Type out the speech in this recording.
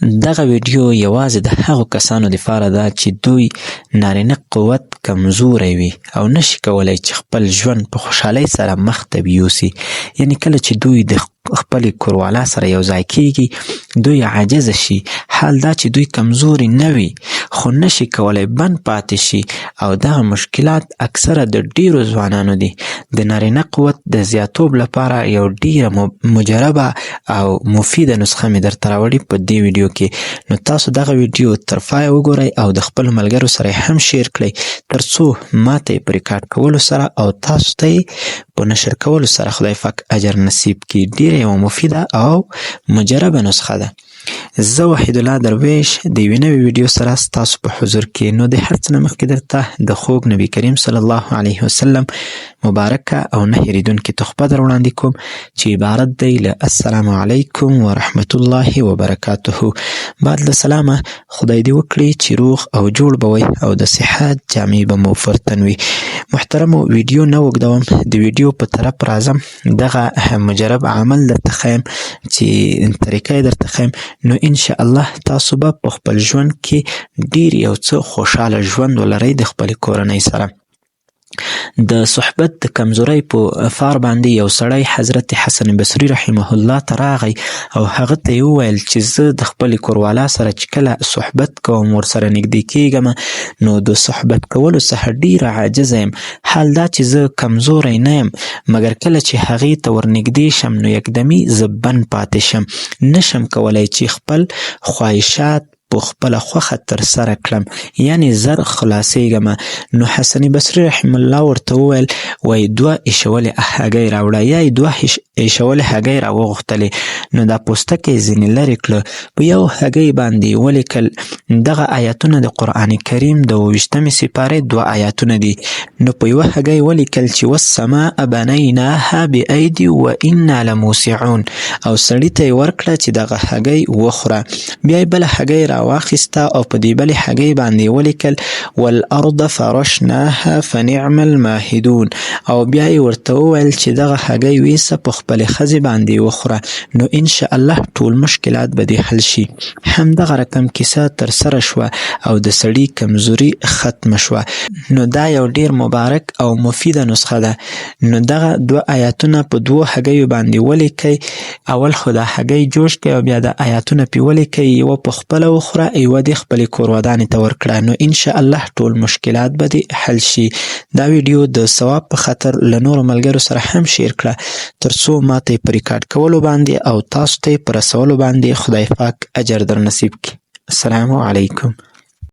دغه ویډیو یوازې د هغو کسانو دپاره ده چې دوی نارینه قوت کمزوری وي او نشي کولی چې خپل ژوند په خوشحالۍ سره مخ ته یوسي. یعنې کله چې دوی د خپلې کوروالا سره یو ځای کیږي دوی عاجزه شي. حال دا چې دوی کمزوري نه وي خو نشي کولی بند پاتې شي او دغه مشکلات اکثره د ډیرو ځوانانو دي. د نارینه قوت د زیاتوب لپاره یو ډیره مجربه او مفیده نسخه مې درته راوړې په دې ویډیو کې. نو تاسو دغه ویډیو تر پایه وګورئ او د خپلو ملګرو سره هم شیر کړئ ترڅو ماته یې په ریکارډ کولو سره او تاسو ته یې په نشر کولو سره خدای پاک اجر نصیب کړي. ډیره یوه مفیده او مجربه نسخه ده. زه وحید الله درویش د یوې نوې ویډیو سره ستاسو په حضور کې. نو د هر څه نه مخکې درته د خوږ نبي کریم صلی الله علیه وسلم مبارکه او نه هیریدونکې تحفه در وړاندې کوم چې عبارت دی له السلام علیکم ورحمت الله وبرکاته. بعد له سلامه خدای دې وکړي چې روغ او جوړ به وئ او د صحت جامې به مو فرتن وي. محترمو ویډیو نه اوږدوم، د ویډیو په طرف راځم. دغه مجرب عمل درته ښیم چې طریقه یې درته ښیم. نو انشاءالله تاسو به په خپل ژوند کې ډیر یو څه خوشحاله ژوند ولرئ د خپلې کورنۍ سره. د صحبت د کمزورۍ په فار باندې یو سړی حضرت حسن بصري رحمه الله ته راغی او هغه ته یې وویل چې زه د خپلې کوروالا سره چې کله صحبت کوم ورسره نږدې کیږم نو د صحبت کولو څخه ډیره عاجزه یم. حال دا چې زه کمزوری نه یم مګر کله چې هغې ته ورنږدې شم نو یکدمي زه بند پاتې شم، نشم کولی چې خپل خواهشات په خپله خوښه ترسره کړم، یعنې زر خلاصېږم. نو حسن بصري رحم الله ورته وویل وایي 2 ایشولې هګۍ راوړه، یا یې 2 ایشولې هګۍ راوغوښتلې. نو دا پوستکی یې ځینې لرې کړه، په یو هګۍ باندې ولیکل دغه آیاتونه د قرآن کریم د 28مې سپارې 2 آیاتونه دي. نو په یوه هګۍ ولیکل چې والسماء بنیناها بأیدی وإنا لموسعون، او سړي ته یې ورکړه چې دغه هګۍ وخوره. بیا یې بله هګۍ واخیسته او په دې بلې هګۍ باندې ولیکل والارض فرشناها فنعم الماهدون، او بیا یې ورته وویل چې دغه هګۍ ویسه په خپلې ښځې باندې وخوره. نو انشاءالله ټول مشکلات به دې حل شي. همدغه رقم کیسه ترسره شوه او د سړي کمزوري ختمه شوه. نو دا یو ډیر مبارک او مفیده نسخه ده. نو دغه 2 آیاتونه په 2 هګیو باندې ولیکئ. اول خو دا هګۍ جوش کړئ او بیا د آیاتونه پې ولیکئ، یوه په خپله وخوره یوه دې خپلې کورودانې ته ورکړه. نو انشاءالله ټول مشکلات به دې حل شي. دا ویډیو د ثواب په خاطر له نورو ملګرو سره هم شیر کړه ترڅو ماته یې په ریکارډ کولو باندې او تاسو ته یې په رسولو باندې خدای پاک اجر در نصیب کړي. السلام علیکم.